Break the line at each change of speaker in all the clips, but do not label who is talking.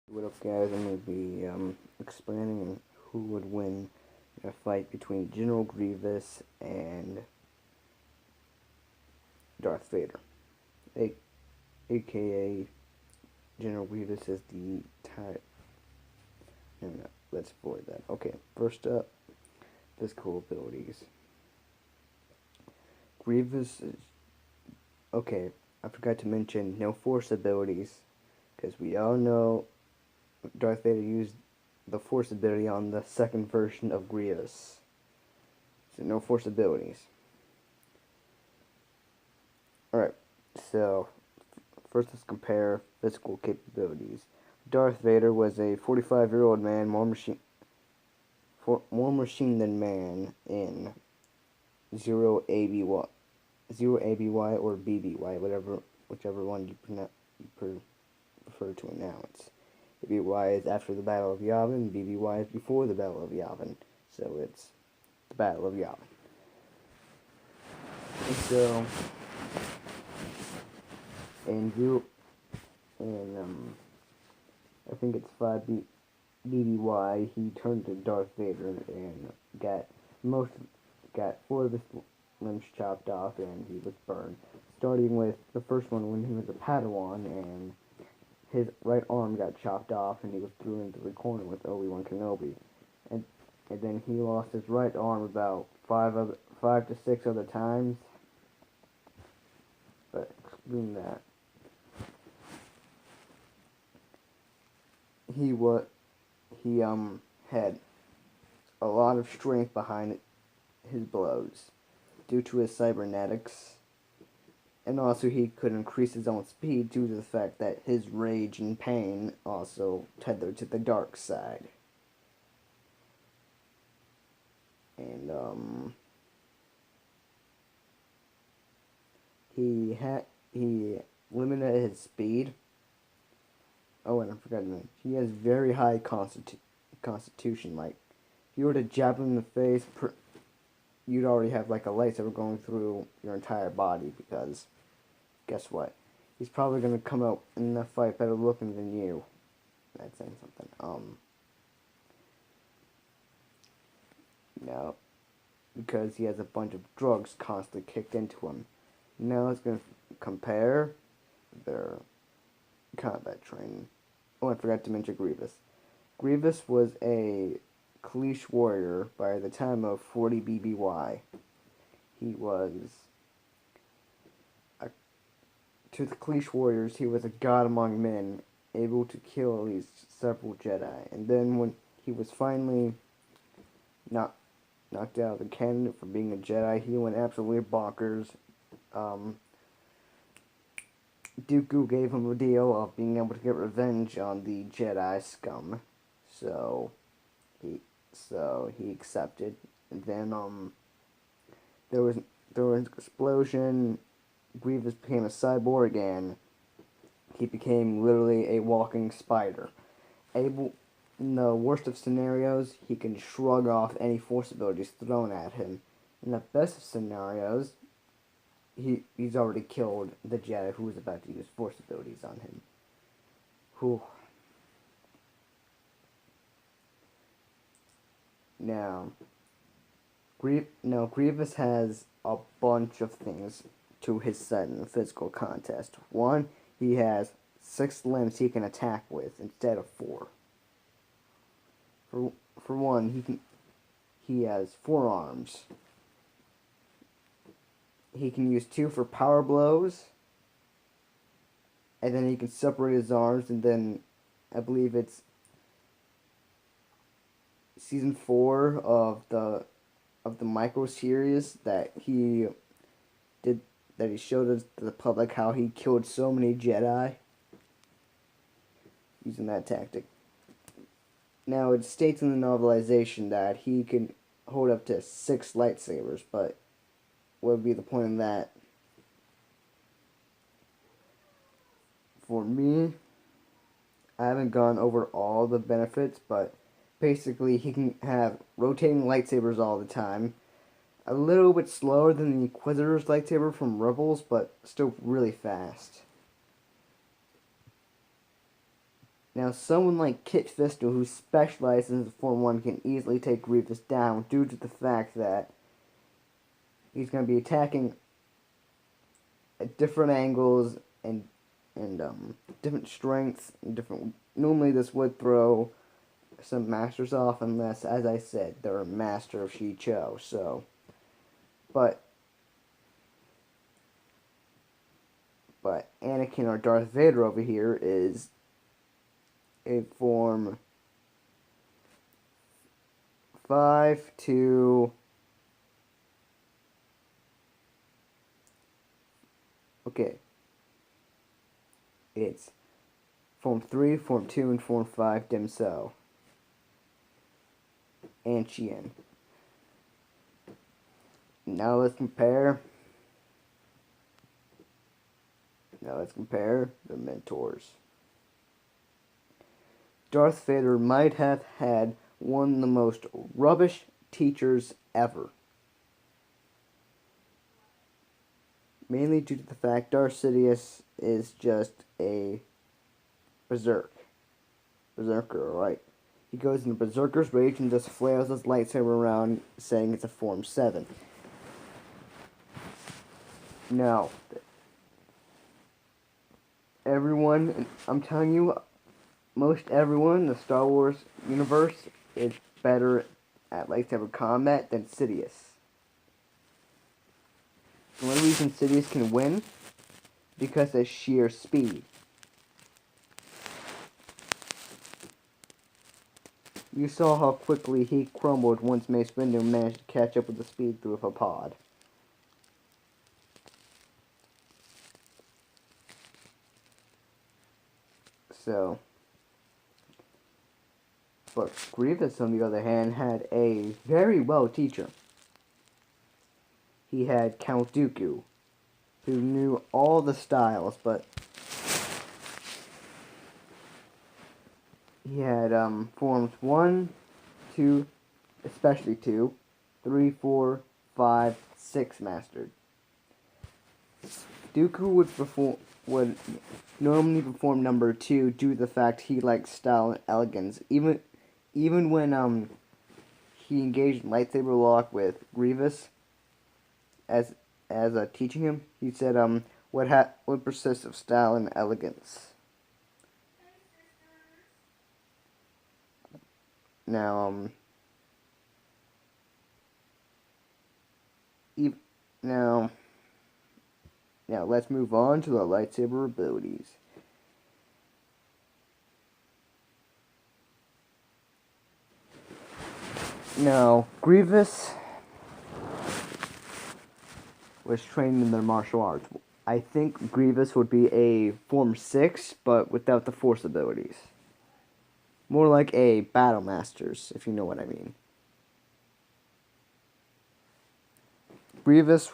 What up, guys? I'm going to be explaining on who would win in a fight between General Grievous and Darth Vader, a- aka General Grievous is the type. No, no, let's avoid that. Okay, first up, physical abilities. Grievous is okay. I forgot to mention no force abilities, because we all know Darth Vader used the force ability on the second version of Grievous. So no force abilities. Alright, so first let's compare physical capabilities. Darth Vader was a 45-year-old man, more machine than man in 0 ABY, 0 ABY or BBY, whichever one you prefer to announce. ABY is after the Battle of Yavin, BBY is before the Battle of Yavin, so it's the Battle of Yavin. And so, in zero, in I think it's 5 BBY, he turned to Darth Vader and most got 4 of his limbs chopped off, and he was burned. Starting with the first one when he was a Padawan, and his right arm got chopped off, and he was thrown into the corner with Obi-Wan Kenobi. And and then he lost his right arm about 5 to 6 other times. But excluding that, he was he had a lot of strength behind his blows due to his cybernetics, and also he could increase his own speed due to the fact that his rage and pain also tethered to the dark side. And he limited his speed. Oh, and I forgot to mention, he has very high constitution. Like, if you were to jab him in the face, you'd already have like a lightsaber going through your entire body, because guess what? He's probably gonna come out in that fight better looking than you. That's saying something. No, because he has a bunch of drugs constantly kicked into him. Now let's gonna compare their combat training. Oh, I forgot to mention Grievous. Grievous was a Kaleesh warrior by the time of 40 BBY. He was to the Kaleesh warriors, he was a god among men, able to kill at least several Jedi. And then when he was finally knocked out of the cannon for being a Jedi, he went absolutely bonkers. Dooku gave him a deal of being able to get revenge on the Jedi scum, so he accepted. And then there was an explosion. Grievous became a cyborg, and he became literally a walking spider. Able, in the worst of scenarios, he can shrug off any force abilities thrown at him. In the best of scenarios, he's already killed the Jedi who was about to use force abilities on him. Whew. Now, Grievous has a bunch of things to his side in the physical contest. One, he has 6 limbs he can attack with instead of 4. For one, he has 4 arms. He can use 2 for power blows, and then he can separate his arms, and then I believe it's season 4 of the micro series that he showed us to the public how he killed so many Jedi using that tactic. Now, it states in the novelization that he can hold up to 6 lightsabers, but what would be the point in that? For me, I haven't gone over all the benefits, but basically he can have rotating lightsabers all the time. A little bit slower than the Inquisitor's lightsaber from Rebels, but still really fast. Now, someone like Kit Fisto, who specializes in Form 1, can easily take Grievous down due to the fact that he's going to be attacking at different angles and different strengths and different. Normally, this would throw some masters off, unless, as I said, they're a master of Shicho. So, but Anakin or Darth Vader over here is a Form 5 to. Okay. It's Form 3, Form 2, and Form 5 Dim So. And Chien. Now let's compare. The mentors. Darth Vader might have had one of the most rubbish teachers ever. Mainly due to the fact Darth Sidious is just a berserker, right? He goes into berserker's rage and just flails his lightsaber around, saying it's a Form 7. Now, everyone, I'm telling you, most everyone in the Star Wars universe is better at lightsaber combat than Sidious. The only reason Sidious can win because of sheer speed. You saw how quickly he crumbled once Mace Windu managed to catch up with the speed through a pod. So, but Grievous, on the other hand, had a very well teacher. He had Count Dooku, who knew all the styles, but he had Forms 1, 2, especially 2, 3, 4, 5, 6 mastered. Dooku would normally perform number 2 due to the fact he likes style and elegance. Even when he engaged in lightsaber lock with Grievous as teaching him, he said what persists of style and elegance. Now now let's move on to the lightsaber abilities. Now, Grievous was trained in their martial arts. I think Grievous would be a Form 6, but without the Force abilities. More like a Battle Masters, if you know what I mean. Grievous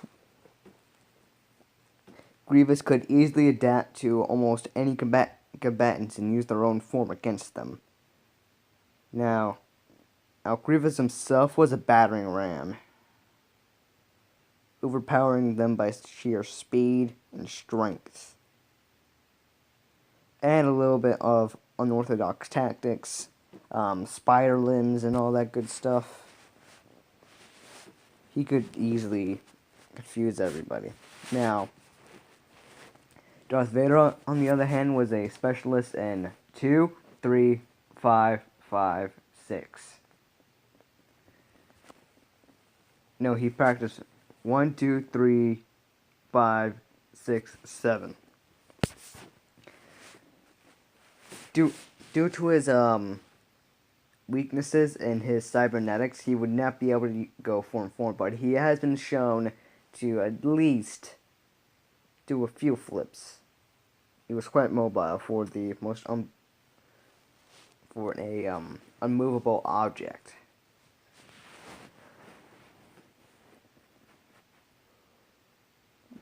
could easily adapt to almost any combatants and use their own form against them. Now, Grievous himself was a battering ram, overpowering them by sheer speed and strength, and a little bit of unorthodox tactics, spider limbs and all that good stuff. He could easily confuse everybody. Now, Darth Vader, on the other hand, was a specialist in 2, 3, 5, 5, 6. No, he practiced 1, 2, 3, 5, 6, 7. Due to his weaknesses in his cybernetics, he would not be able to go Form 4, but he has been shown to at least do a few flips. He was quite mobile for the most for an unmovable object.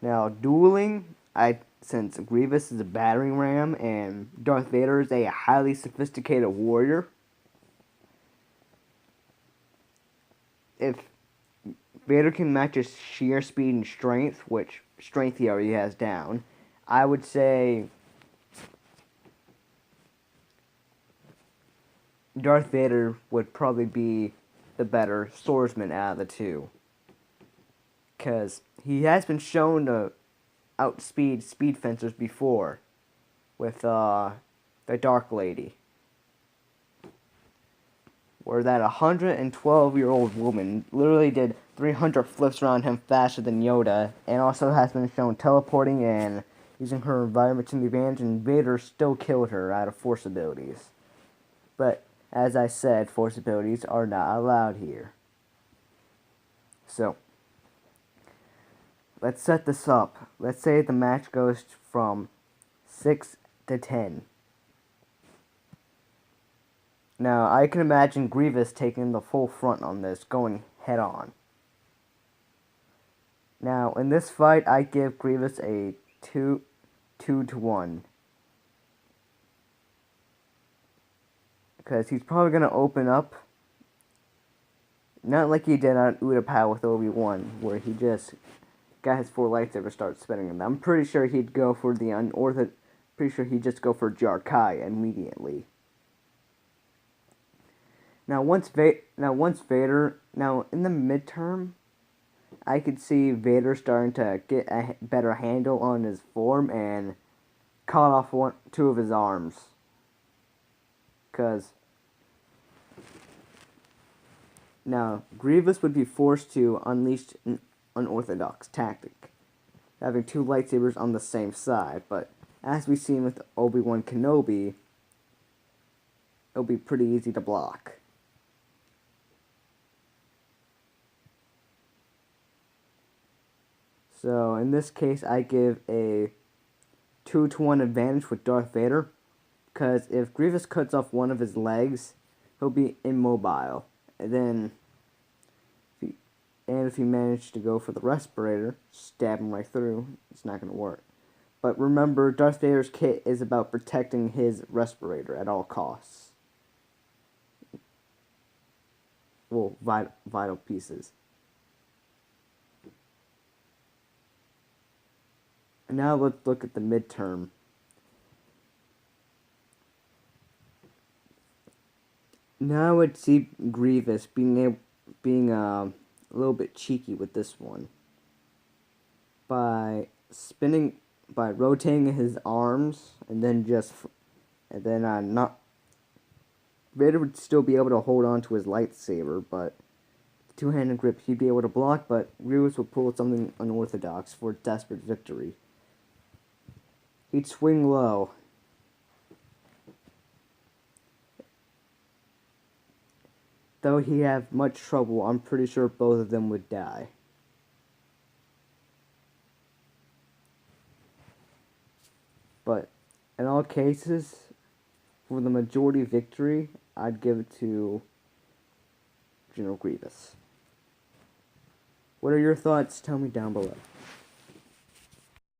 Now, dueling, since Grievous is a battering ram and Darth Vader is a highly sophisticated warrior, if Vader can match his sheer speed and strength, which strength he already has down, I would say Darth Vader would probably be the better swordsman out of the two. Because he has been shown to outspeed speed fencers before with the Dark Lady. Where that 112-year-old woman literally did 300 flips around him faster than Yoda, and also has been shown teleporting and using her environment to the advantage, and Vader still killed her out of Force abilities. But, as I said, Force abilities are not allowed here. So, let's set this up. Let's say the match goes from 6 to 10. Now, I can imagine Grievous taking the full front on this, going head on. Now, in this fight, I give Grievous a 2 to 1. Because he's probably going to open up. Not like he did on Utapau with Obi-Wan, where he just got his 4 lightsabers, start spinning them. I'm pretty sure he'd go for the unorthodox. Pretty sure he'd just go for Jar Kai immediately. Now once Vader, now in the midterm, I could see Vader starting to get a better handle on his form and cut off 2 of his arms. Cause now Grievous would be forced to unleash an unorthodox tactic, having 2 lightsabers on the same side. But as we've seen with Obi-Wan Kenobi, it'll be pretty easy to block. So in this case, I give a 2 to 1 advantage with Darth Vader, because if Grievous cuts off one of his legs, he'll be immobile. And then, if he managed to go for the respirator, stab him right through, it's not going to work. But remember, Darth Vader's kit is about protecting his respirator at all costs. Well, vital pieces. Now let's look at the midterm. Now I would see Grievous being a little bit cheeky with this one by rotating his arms, and then not. Vader would still be able to hold on to his lightsaber, but two-handed grip he'd be able to block. But Grievous would pull something unorthodox for desperate victory. He'd swing low. Though he'd have much trouble, I'm pretty sure both of them would die. But in all cases, for the majority victory, I'd give it to General Grievous. What are your thoughts? Tell me down below.